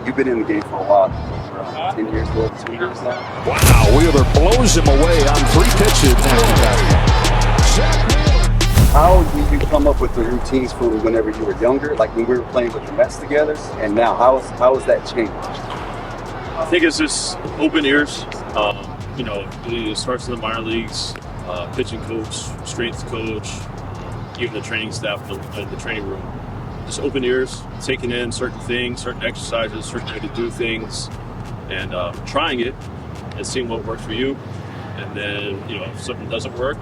You've been in the game for a while, 10 years, well, 2 years now. Wow, Wheeler blows him away on 3 pitches. How did you come up with the routines from whenever you were younger, like when we were playing with the Mets together, and now how has that changed? I think it's just open ears. You know, it starts in the minor leagues, pitching coach, strength coach, even the training staff in the training room. Just open ears, taking in certain things, certain exercises, certain way to do things, and trying it and seeing what works for you. And then, you know, if something doesn't work,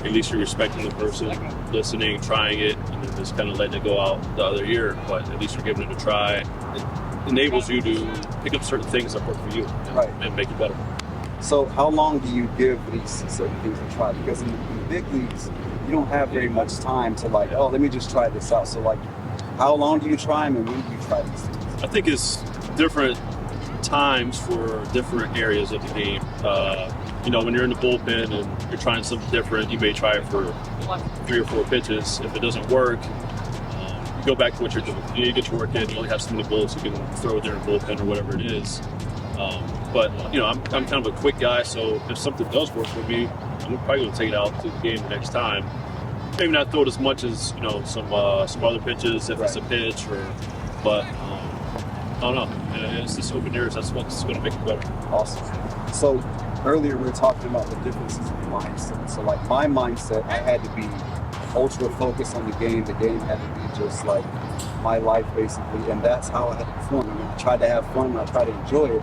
at least you're respecting the person, listening, trying it, and then just kind of letting it go out the other year. But at least you're giving it a try. It enables you to pick up certain things that work for you and make it better. So how long do you give these certain things a try? Because in the big leagues, you don't have very much time to like, oh, let me just try this out. So like, how long do you try them and when do you try these things? I think it's different times for different areas of the game. You know, when you're in the bullpen and you're trying something different, you may try it for 3 or 4 pitches. If it doesn't work, you go back to what you're doing. You need to get your work in. You only have so many bullets you can throw there in the bullpen or whatever it is. But you know, I'm kind of a quick guy, so if something does work for me, I'm probably going to take it out to the game the next time. Maybe not throw it as much as, you know, some other pitches if it's a pitch, but I don't know. It's just open ears. That's what's going to make it better. Awesome. So earlier we were talking about the differences in mindset. So like my mindset, I had to be ultra focused on the game. The game had to be just like my life basically, and that's how I had to perform. I mean, I tried to have fun and I tried to enjoy it.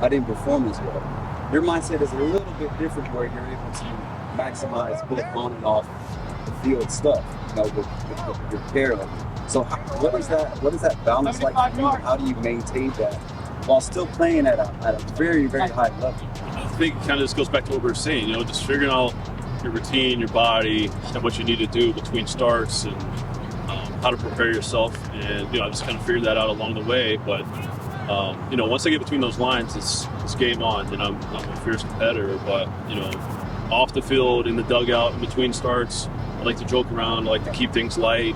I didn't perform as well. Your mindset is a little bit different where you're able to maximize both on and off the field stuff, you know, with your care of it. So what is that balance like for you? How do you maintain that while still playing at a very, very high level? I think it kind of just goes back to what we were saying, you know, just figuring out your routine, your body, and what you need to do between starts and how to prepare yourself. And, you know, I just kind of figured that out along the way. But, you know, once I get between those lines, it's game on. And I'm a fierce competitor. But, you know, off the field, in the dugout, in between starts, I like to joke around. I like to keep things light.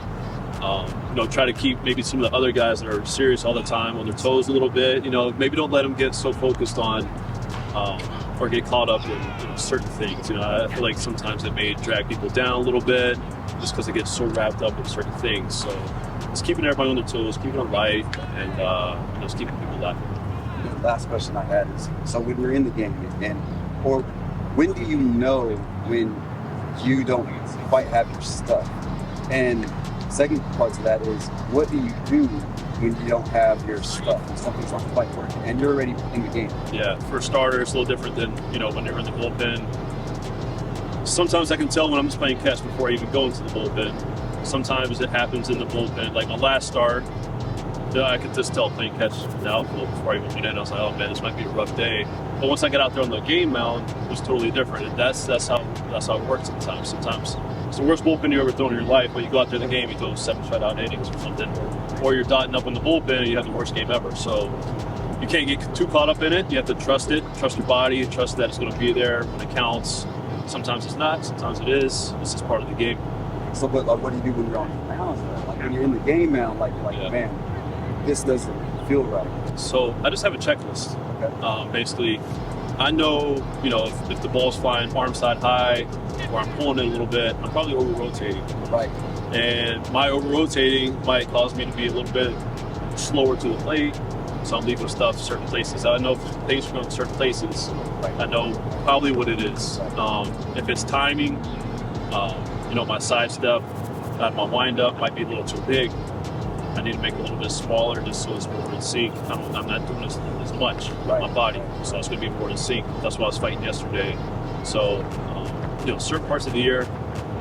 You know, try to keep maybe some of the other guys that are serious all the time on their toes a little bit. You know, maybe don't let them get so focused on or get caught up in certain things. You know, I feel like sometimes it may drag people down a little bit just because they get so wrapped up in certain things. So just keeping everybody on their toes, keeping them light, and you know, just keeping people laughing. The last question I had is, so when you're in the game, or when do you know when you don't quite have your stuff? And second part to that is, what do you do when you don't have your stuff and something's not quite working and you're already in the game? Yeah, for starters, it's a little different than, you know, when you're in the bullpen. Sometimes I can tell when I'm just playing catch before I even go into the bullpen. Sometimes it happens in the bullpen. Like my last start, I could just tell playing catch in the outfield before I even went in. I was like, oh man, this might be a rough day. But once I got out there on the game mound, it was totally different. And that's how it works sometimes. Sometimes it's the worst bullpen you ever thrown in your life, but you go out there in the game, you throw 7 shutout innings or something. Or you're dotting up in the bullpen and you have the worst game ever. So you can't get too caught up in it. You have to trust it, trust your body, trust that it's going to be there when it counts. Sometimes it's not, sometimes it is. This is part of the game. So, but like, what do you do when you're on the mound? Like when you're in the game mound, man, this doesn't feel right. So I just have a checklist. Okay. Basically, I know, you know, if the ball's flying arm side high or I'm pulling it a little bit, I'm probably over-rotating. Right. And my over-rotating might cause me to be a little bit slower to the plate. So I'm leaving stuff certain places. I know if things are going certain places, I know probably what it is. If it's timing, you know, my side step, my wind-up might be a little too big. I need to make it a little bit smaller just so it's more in sync. I'm not doing this as much with my body, so it's going to be more in sync. That's why I was fighting yesterday. So, you know, certain parts of the year,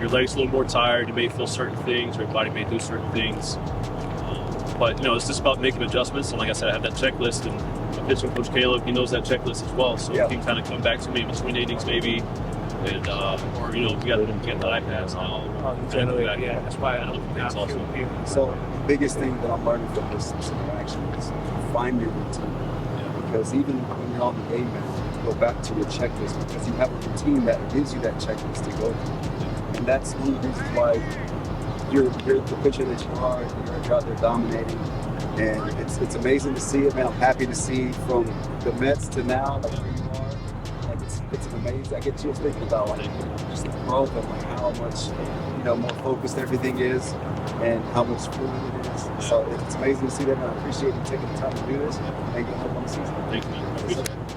your leg's a little more tired. You may feel certain things, or your body may do certain things. But, you know, it's just about making adjustments. And like I said, I have that checklist, and my pitching coach Caleb, he knows that checklist as well. So he can kind of come back to me in between innings maybe. And, or, you know, we got the iPads now. That's why I don't things also. So the biggest thing that I'm learning from this interaction is find your routine. Because even when you're on the game now, you go back to your checklist because you have a routine that gives you that checklist to go through. And that's one of the reasons why you're the pitcher that you are. You're out there dominating. And it's amazing to see it, man. I'm happy to see from the Mets to now, like where you are. Like it's amazing. I get chills thinking about like just the growth and like how much more focused everything is, and how much fluid it is. So it's amazing to see that, and I appreciate you taking the time to do this. And good luck on the season. Thank you. I appreciate it.